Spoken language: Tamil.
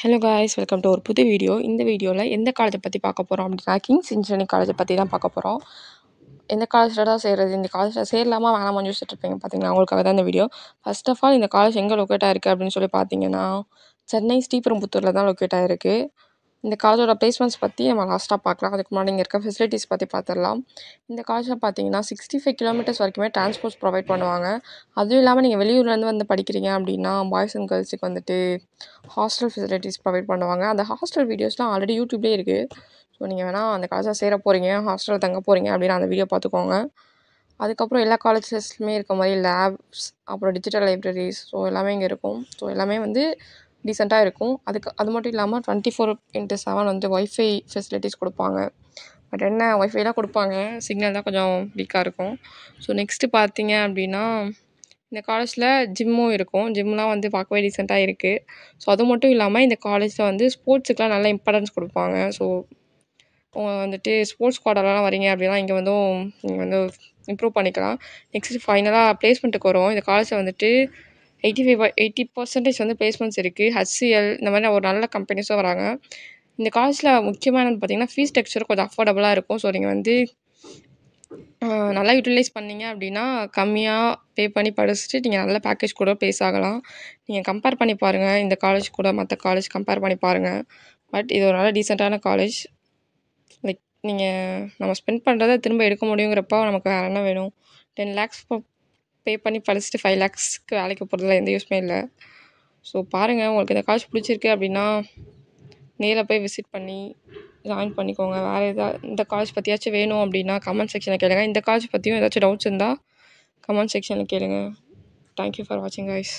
ஹலோ காய்ஸ், வெல்கம் டு ஒரு புது வீடியோ. இந்த வீடியோவில் எந்த காலேஜை பற்றி பார்க்க போகிறோம் அப்படின்னா, கிங்ஸ் இன்ஜினியரிங் காலேஜை பற்றி தான் பார்க்க போகிறோம். எந்த காலேஜில் தான் சேர்றது, இந்த காலேஜில் சேரலாமா வேணாமான்னு யோசிச்சுட்டு இருப்பீங்க பார்த்தீங்களா, அவங்களுக்காக தான் இந்த வீடியோ. ஃபர்ஸ்ட் ஆஃப் ஆல் இந்த காலேஜ் எங்கே லொக்கேட் ஆயிருக்கு அப்படின்னு சொல்லி பார்த்தீங்கன்னா, சென்னை ஸ்ரீபெரும்புத்தூரில் தான் லொக்கேட் ஆயிருக்கு. இந்த காலேஜோட பிளேஸ்மெண்ட்ஸ் பற்றி நம்ம லாஸ்ட்டாக பார்க்கலாம். அதுக்கு முன்னாடி இங்கே இருக்க ஃபெசிலிட்டிஸ் பற்றி பார்த்துடலாம். இந்த காலேஜில் பார்த்தீங்கன்னா 65 கிலோமீட்டர்ஸ் வரைக்குமே டிரான்ஸ்போர்ட்ஸ் ப்ரொவைட் பண்ணுவாங்க. அதுவும் இல்லாமல் நீங்கள் வெளியூர்லேருந்து வந்து படிக்கிறீங்க அப்படின்னா பாய்ஸ் அண்ட் கேர்ள்ஸுக்கு வந்துட்டு ஹாஸ்டல் ஃபெசிலிட்டிஸ் ப்ரொவைட் பண்ணுவாங்க. அந்த ஹாஸ்டல் வீடியோஸ்லாம் ஆல்ரெடி யூடியூப்லேயே இருக்குது. ஸோ நீங்கள் வேணால் அந்த காலேஜில் சேர போகிறீங்க, ஹாஸ்டலில் தங்க போகிறீங்க அப்படின்னு அந்த வீடியோ பார்த்துக்கோங்க. அதுக்கப்புறம் எல்லா காலேஜஸ்லையுமே இருக்க மாதிரி லேப்ஸ், அப்புறம் டிஜிட்டல் லைப்ரரிஸ், ஸோ எல்லாமே இங்கே இருக்கும். ஸோ எல்லாமே வந்து டீசெண்டாக இருக்கும். அது மட்டும் இல்லாமல் 24/7 வந்து ஒய்ஃபை ஃபெசிலிட்டிஸ் கொடுப்பாங்க. பட் என்ன ஒய்ஃபைலாம் கொடுப்பாங்க, சிக்னல் தான் கொஞ்சம் வீக்காக இருக்கும். ஸோ நெக்ஸ்ட்டு பார்த்தீங்க அப்படின்னா, இந்த காலேஜில் ஜிம்மும் இருக்கும். ஜிம்லாம் வந்து பார்க்கவே டீசெண்டாக இருக்குது. ஸோ அது மட்டும் இல்லாமல் இந்த காலேஜில் வந்து ஸ்போர்ட்ஸுக்குலாம் நல்ல இம்பார்ட்டன்ஸ் கொடுப்பாங்க. ஸோ வந்துட்டு ஸ்போர்ட்ஸ் குவாடாலாம் வரீங்க அப்படின்னா இங்கே வந்து நீங்கள் வந்து இம்ப்ரூவ் பண்ணிக்கலாம். நெக்ஸ்ட்டு ஃபைனலாக பிளேஸ்மெண்ட்டுக்கு வரும். இந்த காலேஜில் வந்துட்டு 80% வந்து பிளேஸ்மெண்ட்ஸ் இருக்குது. HCL இந்த மாதிரி ஒரு நல்ல கம்பெனிஸும் வராங்க. இந்த காலேஜில் முக்கியமானது பார்த்திங்கன்னா ஃபீஸ் ஸ்ட்ரக்சர் கொஞ்சம் அஃபோர்டபுளாக இருக்கும். ஸோ நீங்கள் வந்து நல்லா யூட்டிலைஸ் பண்ணிங்க அப்படின்னா கம்மியாக பே பண்ணி படிச்சுட்டு நீங்கள் நல்ல பேக்கேஜ் கூட ப்ளேஸ் ஆகலாம். நீங்கள் கம்பேர் பண்ணி பாருங்கள், இந்த காலேஜ் கூட மற்ற காலேஜ் கம்பேர் பண்ணி பாருங்கள். பட் இது ஒரு நல்ல டீசெண்டான காலேஜ். லைக் நம்ம ஸ்பெண்ட் பண்ணுறத திரும்ப எடுக்க முடியுங்கிறப்ப நமக்கு வேறு என்ன வேணும். 10 lakhs பே பண்ணி படிச்சுட்டு 5 lakhsக்கு வேலைக்கு போகிறதுல எந்த யூஸ்மே இல்லை. ஸோ பாருங்கள், உங்களுக்கு இந்த காலேஜ் பிடிச்சிருக்கு அப்படின்னா நேரில் போய் விசிட் பண்ணி ஜாயின் பண்ணிக்கோங்க. வேறு இந்த காலேஜ் பற்றியாச்சும் வேணும் அப்படின்னா கமெண்ட் செக்ஷனில் கேளுங்க. இந்த காலேஜ் பற்றியும் ஏதாச்சும் டவுட்ஸ் இருந்தால் கமெண்ட் செக்ஷனில் கேளுங்க. தேங்க்யூ ஃபார் வாட்சிங் கைஸ்.